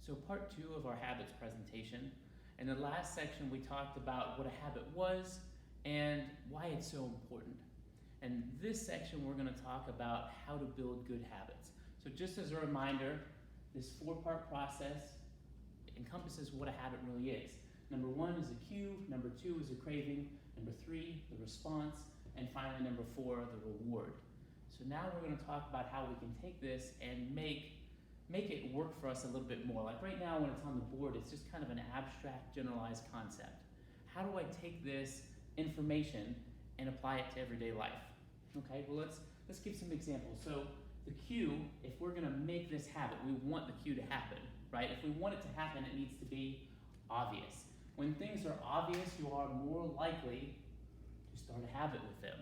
So part 2 of our habits presentation. In the last section, we talked about what a habit was and why it's so important. And this section, we're going to talk about how to build good habits. So just as a reminder, this 4-part process encompasses what a habit really is. Number 1 is a cue, number 2 is a craving, number 3, the response, and finally number 4, the reward. So now we're going to talk about how we can take this and make it work for us a little bit more. Like right now when it's on the board, it's just kind of an abstract, generalized concept. How do I take this information and apply it to everyday life? Okay, well let's give some examples. So the cue, if we're going to make this habit, we want the cue to happen, right? If we want it to happen, it needs to be obvious. When things are obvious, you are more likely to start a habit with them.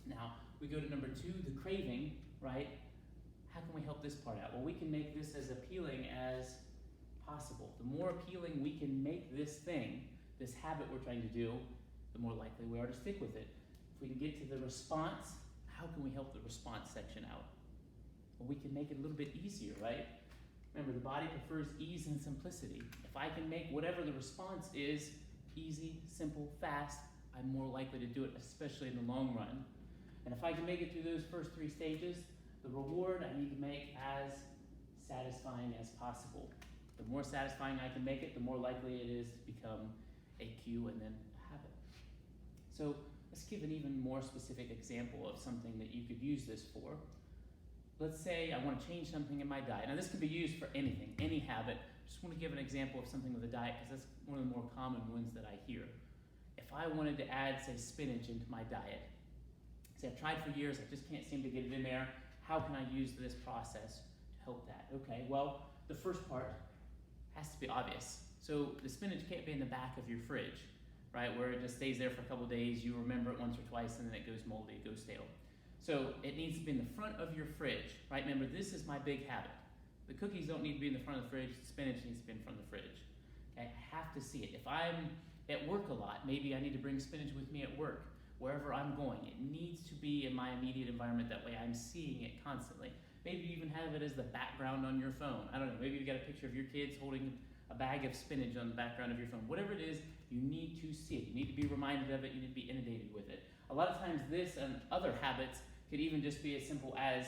Now, we go to number 2, the craving, right? How can we help this part out? Well, we can make this as appealing as possible. The more appealing we can make this thing, this habit we're trying to do, the more likely we are to stick with it. If we can get to the response, how can we help the response section out? Well, we can make it a little bit easier, right? Remember, the body prefers ease and simplicity. If I can make whatever the response is easy, simple, fast, I'm more likely to do it, especially in the long run. And if I can make it through those first 3 stages, the reward I need to make as satisfying as possible. The more satisfying I can make it, the more likely it is to become a cue and then a habit. So let's give an even more specific example of something that you could use this for. Let's say I want to change something in my diet. Now this can be used for anything, any habit. Just want to give an example of something with a diet because that's one of the more common ones that I hear. If I wanted to add, say, spinach into my diet, say I've tried for years, I just can't seem to get it in there, how can I use this process to help that? Okay, well, the first part has to be obvious. So the spinach can't be in the back of your fridge, right, where it just stays there for a couple days, you remember it once or twice, and then it goes moldy, it goes stale. So it needs to be in the front of your fridge, right? Remember, this is my big habit. The cookies don't need to be in the front of the fridge, the spinach needs to be in front of the fridge. Okay, I have to see it. If I'm at work a lot, maybe I need to bring spinach with me at work. Wherever I'm going, it needs to be in my immediate environment. That way I'm seeing it constantly. Maybe you even have it as the background on your phone. I don't know, maybe you've got a picture of your kids holding a bag of spinach on the background of your phone. Whatever it is, you need to see it. You need to be reminded of it. You need to be inundated with it. A lot of times this and other habits could even just be as simple as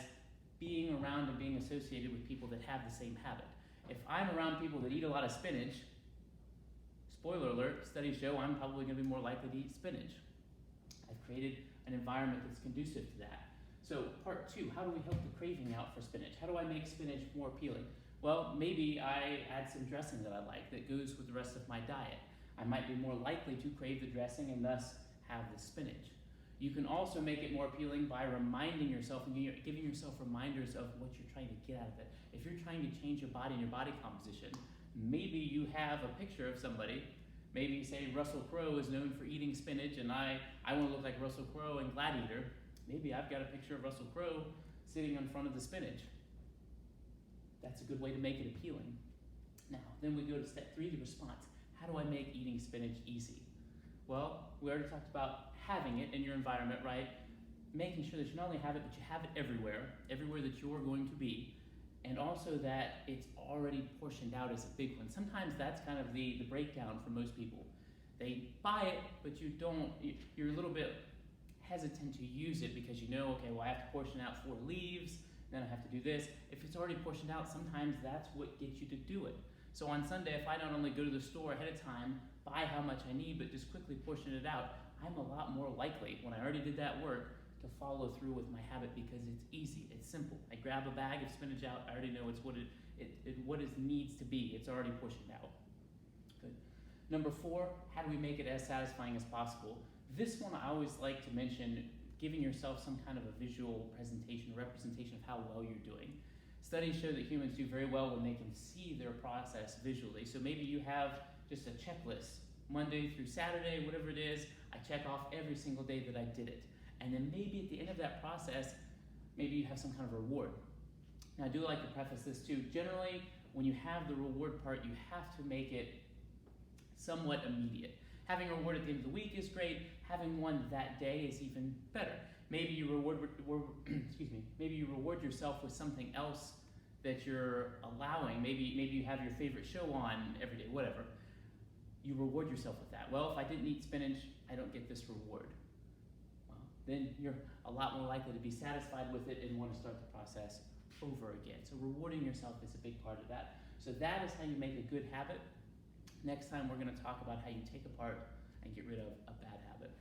being around and being associated with people that have the same habit. If I'm around people that eat a lot of spinach, spoiler alert, studies show I'm probably going to be more likely to eat spinach. I've created an environment that's conducive to that. So part 2, how do we help the craving out for spinach? How do I make spinach more appealing? Well, maybe I add some dressing that I like that goes with the rest of my diet. I might be more likely to crave the dressing and thus have the spinach. You can also make it more appealing by reminding yourself and giving yourself reminders of what you're trying to get out of it. If you're trying to change your body and your body composition, maybe you have a picture of somebody. Maybe you say Russell Crowe is known for eating spinach and I want to look like Russell Crowe in Gladiator. Maybe I've got a picture of Russell Crowe sitting in front of the spinach. That's a good way to make it appealing. Now, then we go to step 3, the response. How do I make eating spinach easy? Well, we already talked about having it in your environment, right? Making sure that you not only have it, but you have it everywhere that you're going to be. And also that it's already portioned out as a big one. Sometimes that's kind of the breakdown for most people. They buy it, but you're a little bit hesitant to use it because you know, okay, well I have to portion out 4 leaves, then I have to do this. If it's already portioned out, sometimes that's what gets you to do it. So on Sunday, if I not only go to the store ahead of time, buy how much I need, but just quickly portion it out, I'm a lot more likely, when I already did that work, to follow through with my habit because it's easy, it's simple. I grab a bag of spinach out, I already know it's what it needs to be. It's already portioned out. Good. Number 4, how do we make it as satisfying as possible? This one I always like to mention, giving yourself some kind of a visual presentation, a representation of how well you're doing. Studies show that humans do very well when they can see their process visually. So maybe you have just a checklist, Monday through Saturday, whatever it is, I check off every single day that I did it. And then maybe at the end of that process, maybe you have some kind of reward. Now I do like to preface this too. Generally, when you have the reward part, you have to make it somewhat immediate. Having a reward at the end of the week is great. Having one that day is even better. Maybe you reward yourself with something else that you're allowing, maybe you have your favorite show on every day, whatever, you reward yourself with that. Well, if I didn't eat spinach, I don't get this reward. Well, then you're a lot more likely to be satisfied with it and want to start the process over again. So rewarding yourself is a big part of that. So that is how you make a good habit. Next time we're going to talk about how you take apart and get rid of a bad habit.